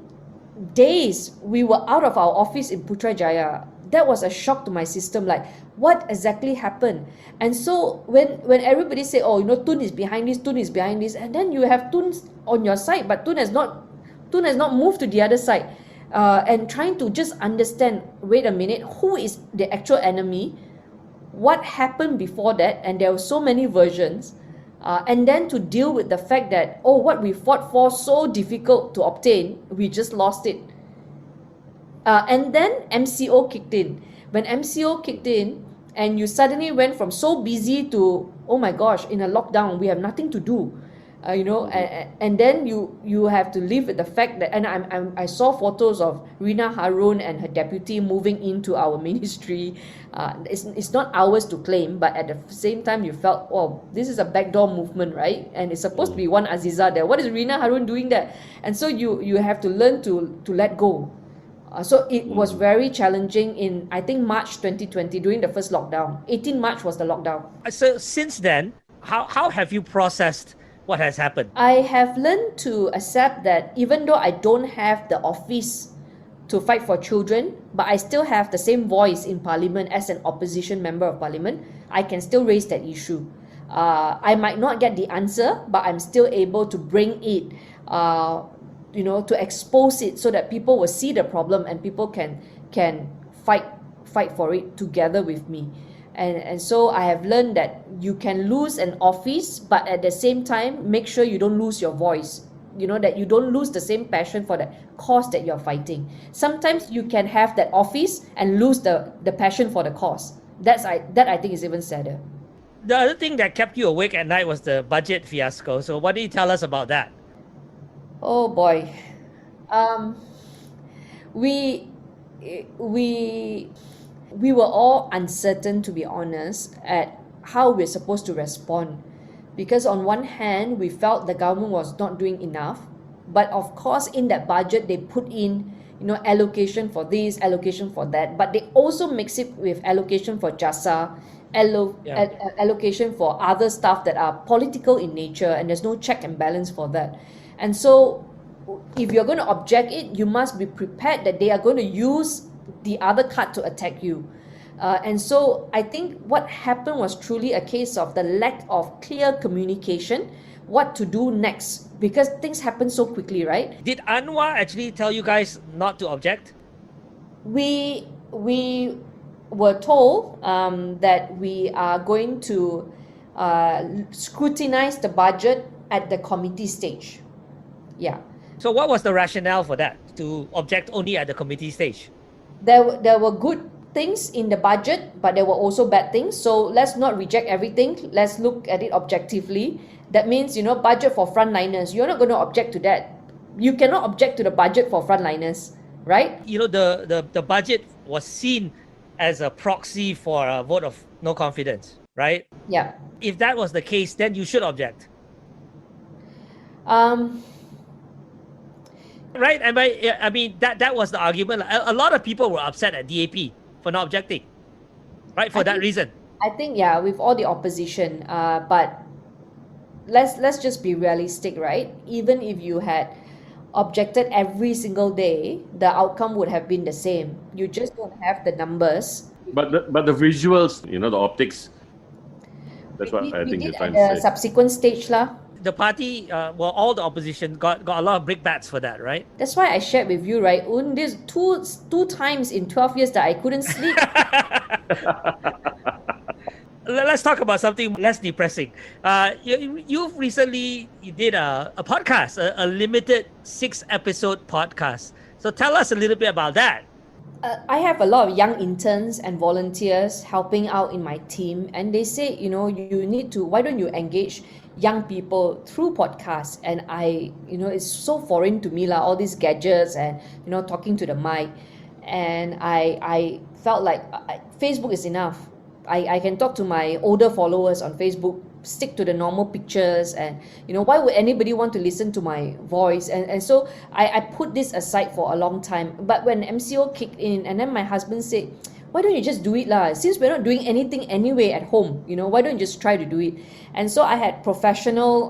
days, we were out of our office in Putrajaya. That was a shock to my system. Like, what exactly happened? And so when everybody say, oh, Tun is behind this, and then you have Tun on your side, but Tun has not moved to the other side, and trying to just understand, wait a minute, who is the actual enemy? What happened before that? And there were so many versions. And then to deal with the fact that, what we fought for, so difficult to obtain, we just lost it. And then MCO kicked in. When MCO kicked in, and you suddenly went from so busy to, oh my gosh, in a lockdown, we have nothing to do. And then you have to live with the fact that, and I saw photos of Rina Harun and her deputy moving into our ministry. It's not ours to claim, but at the same time you felt, oh, this is a backdoor movement, right? And it's supposed to be one Aziza there. What is Rina Harun doing there? And so you have to learn to let go. So it was very challenging in, I think, March 2020, during the first lockdown. 18 March was the lockdown. So since then, how have you processed what has happened? I have learned to accept that even though I don't have the office to fight for children, but I still have the same voice in Parliament as an opposition member of Parliament, I can still raise that issue. I might not get the answer, but I'm still able to bring it, to expose it so that people will see the problem and people can fight for it together with me. And so I have learned that you can lose an office, but at the same time, make sure you don't lose your voice. That you don't lose the same passion for the cause that you're fighting. Sometimes you can have that office and lose the passion for the cause. That I think is even sadder. The other thing that kept you awake at night was the budget fiasco. So what do you tell us about that? Oh boy. We were all uncertain, to be honest, at how we're supposed to respond. Because on one hand, we felt the government was not doing enough. But of course, in that budget, they put in, allocation for this, allocation for that. But they also mix it with allocation for JASA, allocation for other stuff that are political in nature, and there's no check and balance for that. And so, if you're going to object it, you must be prepared that they are going to use the other card to attack you. And so I think what happened was truly a case of the lack of clear communication, what to do next, because things happen so quickly, right? Did Anwar actually tell you guys not to object? We were told that we are going to scrutinize the budget at the committee stage. Yeah. So what was the rationale for that, to object only at the committee stage? There were good things in the budget, but there were also bad things. So let's not reject everything. Let's look at it objectively. That means, budget for frontliners. You're not going to object to that. You cannot object to the budget for frontliners, right? The budget was seen as a proxy for a vote of no confidence, right? Yeah. If that was the case, then you should object. Right? I mean, that was the argument. A lot of people were upset at DAP for not objecting, right? For that reason. I think, yeah, with all the opposition, but let's just be realistic, right? Even if you had objected every single day, the outcome would have been the same. You just don't have the numbers. But the visuals, the optics. That's what I We think did you're trying at to the say. subsequent stage lah. The party, all the opposition got a lot of brickbats for that, right? That's why I shared with you, right? There's two times in 12 years that I couldn't sleep. Let's talk about something less depressing. You've recently you did a podcast, a limited 6-episode podcast. So tell us a little bit about that. I have a lot of young interns and volunteers helping out in my team, and they say, why don't you engage young people through podcasts? And it's so foreign to me, all these gadgets and, talking to the mic. And I felt like Facebook is enough. I can talk to my older followers on Facebook, stick to the normal pictures, and why would anybody want to listen to my voice? And so I put this aside for a long time. But when MCO kicked in, and then my husband said, why don't you just do it lah? Since we're not doing anything anyway at home, why don't you just try to do it? And so I had professional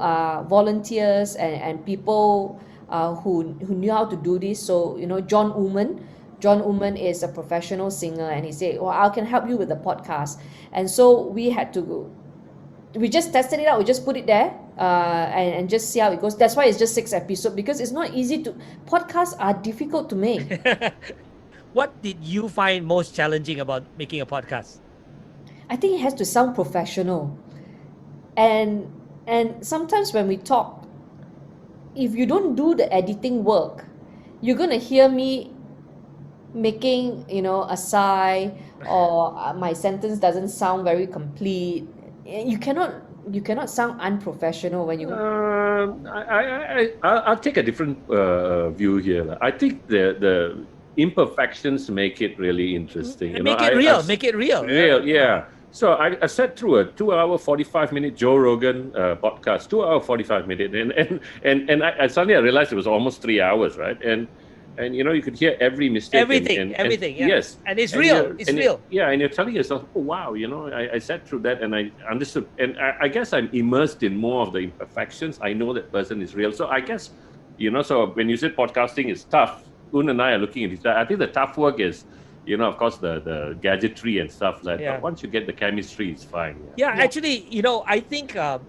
volunteers and people who knew how to do this. So John Uman is a professional singer, and he said, well, I can help you with the podcast. And so we just tested it out. We just put it there and just see how it goes. That's why it's just 6 episodes, because it's not easy podcasts are difficult to make. What did you find most challenging about making a podcast? I think it has to sound professional. And sometimes when we talk, if you don't do the editing work, you're going to hear me making a sigh, or my sentence doesn't sound very complete. You cannot sound unprofessional when you I'll take a different view here. I think the imperfections make it really interesting. Make it real. Make it real. Real, yeah. So I sat through a 2-hour 45-minute Joe Rogan podcast, 2-hour 45-minute, and I suddenly realized it was almost 3 hours, right? And you could hear every mistake. Everything. Yeah. Yes. And it's real. It's real. And you're telling yourself, oh, wow, I sat through that and I understood. And I guess I'm immersed in more of the imperfections. I know that person is real. So I guess, so when you said podcasting is tough, Un and I are looking at it. I think the tough work is, of course, the gadgetry and stuff like that. Yeah. But once you get the chemistry, it's fine. Yeah, actually, I think there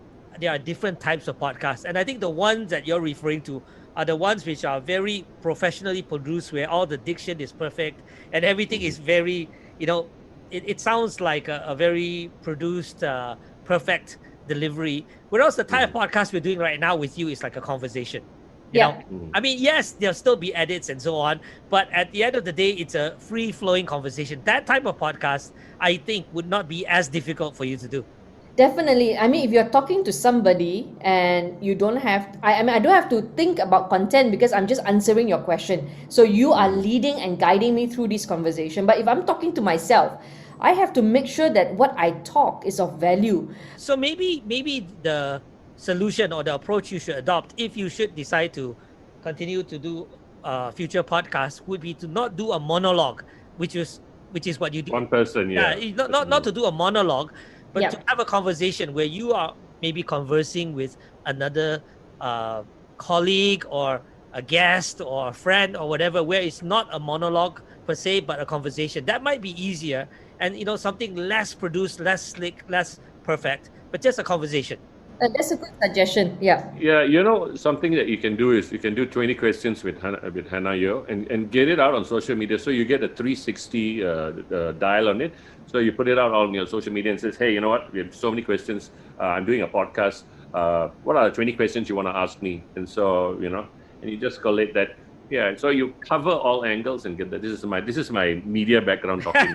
are different types of podcasts. And I think the ones that you're referring to are the ones which are very professionally produced, where all the diction is perfect and everything is very, it sounds like a very produced, perfect delivery. Whereas the type of podcast we're doing right now with you is like a conversation. You know? I mean, yes, there'll still be edits and so on, but at the end of the day, it's a free-flowing conversation. That type of podcast, I think, would not be as difficult for you to do. Definitely. I mean, if you're talking to somebody and you don't have, I don't have to think about content, because I'm just answering your question. So you are leading and guiding me through this conversation. But if I'm talking to myself, I have to make sure that what I talk is of value. So maybe the solution or the approach you should adopt, if you should decide to continue to do future podcasts, would be to not do a monologue, which is what you do. One person, not to do a monologue, but to have a conversation where you are maybe conversing with another colleague or a guest or a friend or whatever, where it's not a monologue per se, but a conversation. That might be easier, and something less produced, less slick, less perfect, but just a conversation. That's a good suggestion. Yeah. Yeah, something that you can do is you can do 20 questions with Hannah Yeoh and get it out on social media, so you get a 360 dial on it. So you put it out on your social media and says, hey, you know what? We have so many questions. I'm doing a podcast. What are the 20 questions you want to ask me? And so, and you just collate that. Yeah, so you cover all angles and get that. This is my media background talking.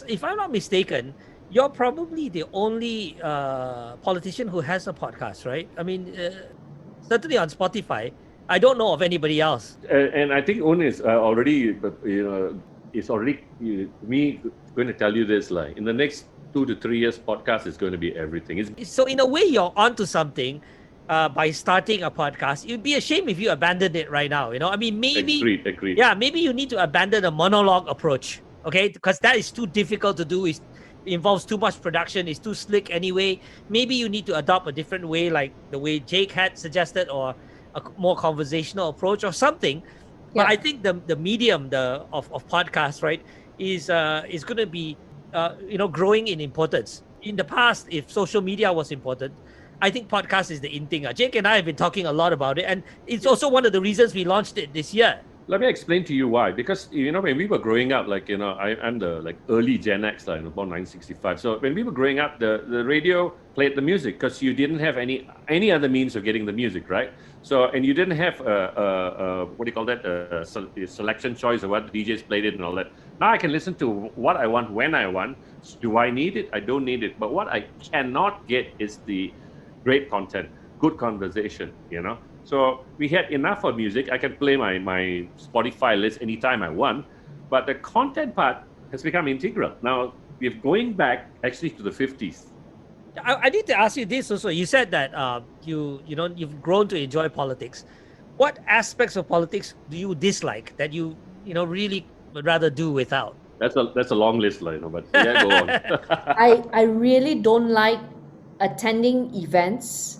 If I'm not mistaken, you're probably the only politician who has a podcast, right? I mean, certainly on Spotify, I don't know of anybody else. And I think Un is already, it's already me going to tell you this, like in the next 2 to 3 years, podcast is going to be everything. So in a way, you're onto something by starting a podcast. It'd be a shame if you abandoned it right now. I mean, maybe. Agreed. Yeah, maybe you need to abandon the monologue approach, okay? Because that is too difficult to do. It involves too much production. It's too slick anyway. Maybe you need to adopt a different way, like the way Jake had suggested, or a more conversational approach or something. But Yeah. I think the medium of podcast, right, is going to be growing in importance. In the past, if social media was important, I think podcast is the in thing. Jake and I have been talking a lot about it, and it's also one of the reasons we launched it this year. Let me explain to you why. Because when we were growing up, I'm the early Gen X, born 1965. So when we were growing up, the radio played the music because you didn't have any other means of getting the music, right? So and you didn't have what do you call that, selection choice of what the DJs played it and all that. Now I can listen to what I want when I want. Do I need it? I don't need it. But what I cannot get is the great content, good conversation. So we had enough of music. I can play my Spotify list anytime I want, but the content part has become integral. Now we're going back actually to the 50s. I need to ask you this also. You said that you've grown to enjoy politics. What aspects of politics do you dislike that you really would rather do without? That's a long list, but yeah, go on. I really don't like attending events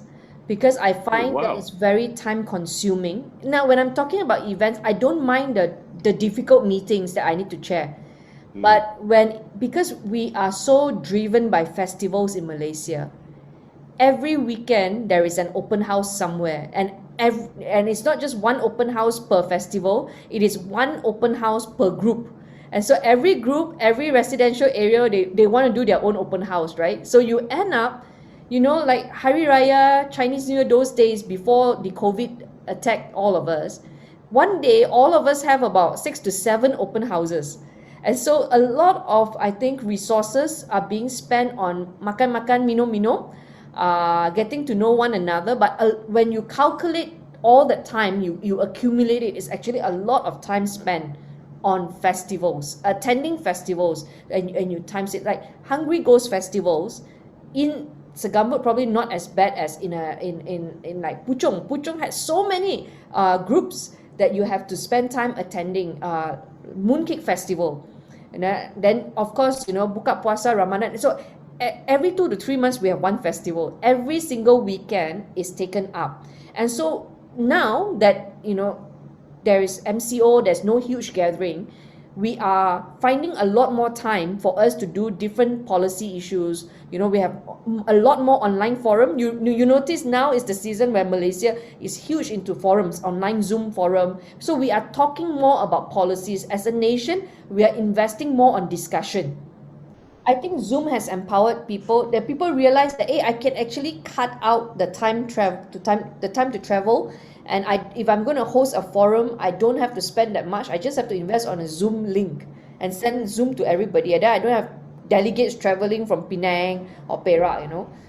because I find that wow. it's very time consuming. Now, when I'm talking about events, I don't mind the difficult meetings that I need to chair. But because we are so driven by festivals in Malaysia, every weekend there is an open house somewhere, and it's not just one open house per festival, it is one open house per group. And so every group, every residential area, they want to do their own open house, right? So you end up, like Hari Raya, Chinese New Year, those days before the COVID attacked all of us, one day all of us have about 6 to 7 open houses. And so a lot of, I think, resources are being spent on makan-makan, minum-minum, getting to know one another. But when you calculate all that time, you accumulate it, it's actually a lot of time spent on festivals, attending festivals, and you times it. Like Hungry Ghost festivals in Segambut, probably not as bad as in like Puchong. Puchong had so many groups that you have to spend time attending. Mooncake Festival, and then of course Buka Puasa, Ramadan. So every 2 to 3 months we have one festival. Every single weekend is taken up, and so now that there is MCO, there's no huge gathering, we are finding a lot more time for us to do different policy issues. We have a lot more online forum. You notice now is the season where Malaysia is huge into forums, online Zoom forum. So we are talking more about policies. As a nation, we are investing more on discussion. I think Zoom has empowered people, that people realize that, hey, I can actually cut out the time to travel. And if I'm going to host a forum, I don't have to spend that much. I just have to invest on a Zoom link and send Zoom to everybody. And then I don't have delegates traveling from Penang or Perak,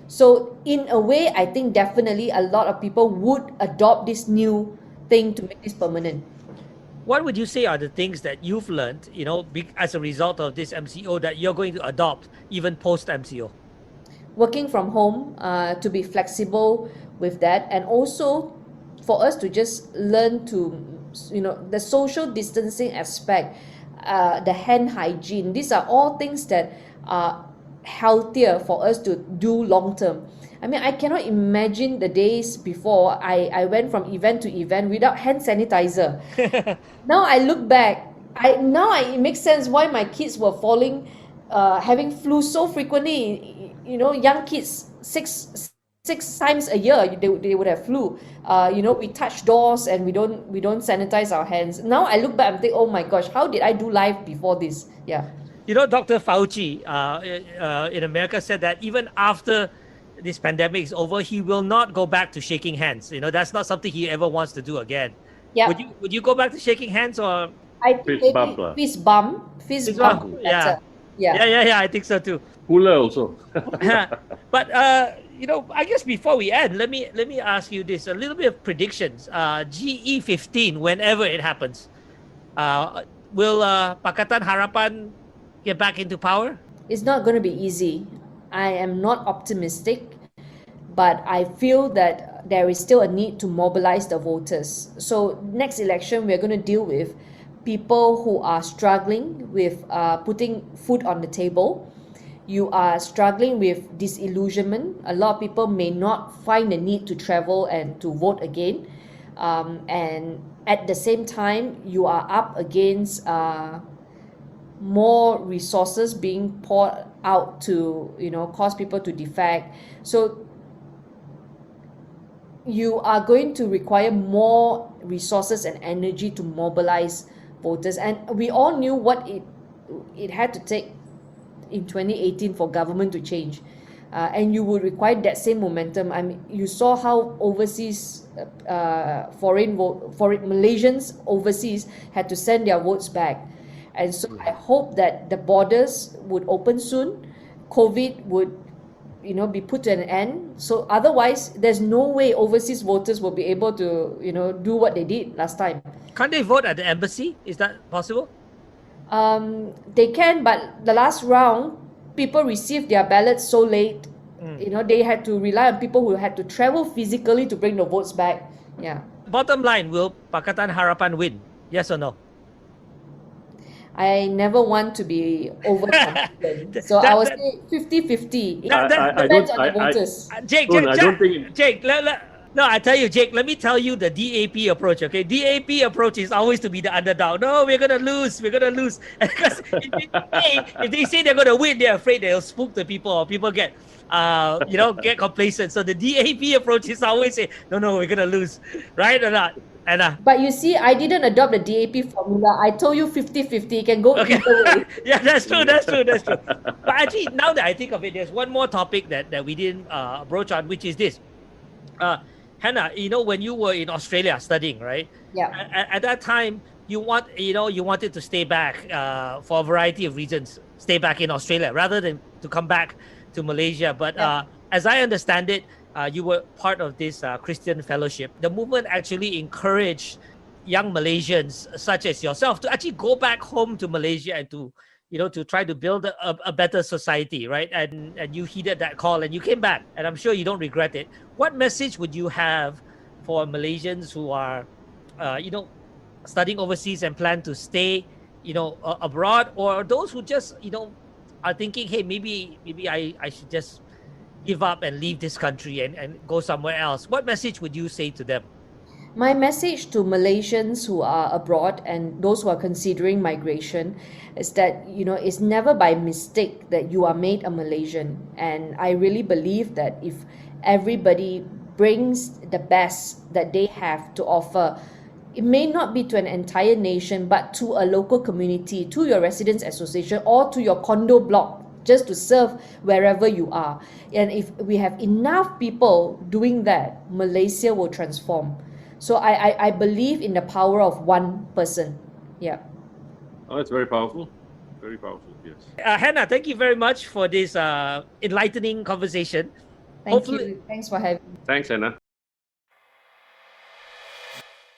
So in a way, I think definitely a lot of people would adopt this new thing to make this permanent. What would you say are the things that you've learned, as a result of this MCO that you're going to adopt even post MCO? Working from home, to be flexible with that, and also for us to just learn to, the social distancing aspect, the hand hygiene. These are all things that are healthier for us to do long term. I mean, I cannot imagine the days before I went from event to event without hand sanitizer. Now I look back, it makes sense why my kids were having flu so frequently. Young kids, six times a year they would have flu. We touch doors and we don't sanitize our hands. Now I look back and think, oh my gosh, how did I do life before this? Yeah. Dr. Fauci in America said that even after this pandemic is over, he will not go back to shaking hands. That's not something he ever wants to do again. Yeah. Would you go back to shaking hands, or I think Fist bump, fist bump. Fist bump. Yeah. Yeah, I think so too. Cooler also. But I guess before we end, let me ask you this: a little bit of predictions. GE15, whenever it happens, will Pakatan Harapan get back into power? It's not going to be easy. I am not optimistic, but I feel that there is still a need to mobilize the voters. So next election, we're going to deal with people who are struggling with putting food on the table. You are struggling with disillusionment. A lot of people may not find the need to travel and to vote again. and at the same time you are up against more resources being poured out to cause people to defect. So you are going to require more resources and energy to mobilize voters, and we all knew what it had to take in 2018 for government to change, and you would require that same momentum. I mean, you saw how overseas foreign Malaysians overseas had to send their votes back, and so I hope that the borders would open soon, COVID would be put to an end. So otherwise, there's no way overseas voters will be able to do what they did last time. Can't they vote at the embassy? Is that possible? They can, but the last round, people received their ballots so late. They had to rely on people who had to travel physically to bring the votes back. Yeah. Bottom line, will Pakatan Harapan win? Yes or no? I never want to be overconfident. So I would say 50-50. It depends on the voters. Jake, I don't think Jake, no, I tell you, Jake, let me tell you the DAP approach, okay? DAP approach is always to be the underdog. No, we're going to lose. Because if they say they're going to win, they're afraid they'll spook the people or people get complacent. So the DAP approach is always say, no, we're going to lose. Right or not? Anna? But you see, I didn't adopt the DAP formula. I told you 50-50. It can go either way. Yeah, that's true. But actually, now that I think of it, there's one more topic that we didn't broach on, which is this. Hannah, when you were in Australia studying, right? Yeah. At that time, you wanted to stay back for a variety of reasons. Stay back in Australia rather than to come back to Malaysia. But as I understand it, you were part of this Christian fellowship. The movement actually encouraged young Malaysians such as yourself to actually go back home to Malaysia and to try to build a better society, right? And you heeded that call and you came back, and I'm sure you don't regret it. What message would you have for Malaysians who are, studying overseas and plan to stay, abroad, or those who just, are thinking, hey, maybe I should just give up and leave this country and go somewhere else? What message would you say to them? My message to Malaysians who are abroad and those who are considering migration is that, it's never by mistake that you are made a Malaysian. And I really believe that if everybody brings the best that they have to offer, it may not be to an entire nation, but to a local community, to your residents association, or to your condo block, just to serve wherever you are. And if we have enough people doing that, Malaysia will transform. So I believe in the power of one person. Yeah. Oh, that's very powerful. Very powerful, yes. Hannah, thank you very much for this enlightening conversation. Thank you. Thanks for having me. Thanks, Hannah.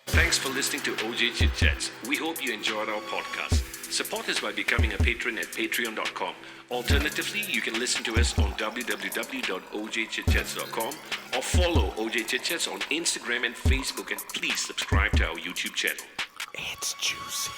Thanks for listening to OJ Chit Chats. We hope you enjoyed our podcast. Support us by becoming a patron at patreon.com. Alternatively, you can listen to us on www.ojchitchats.com or follow OJ Chit Chats on Instagram and Facebook, and please subscribe to our YouTube channel. It's juicy.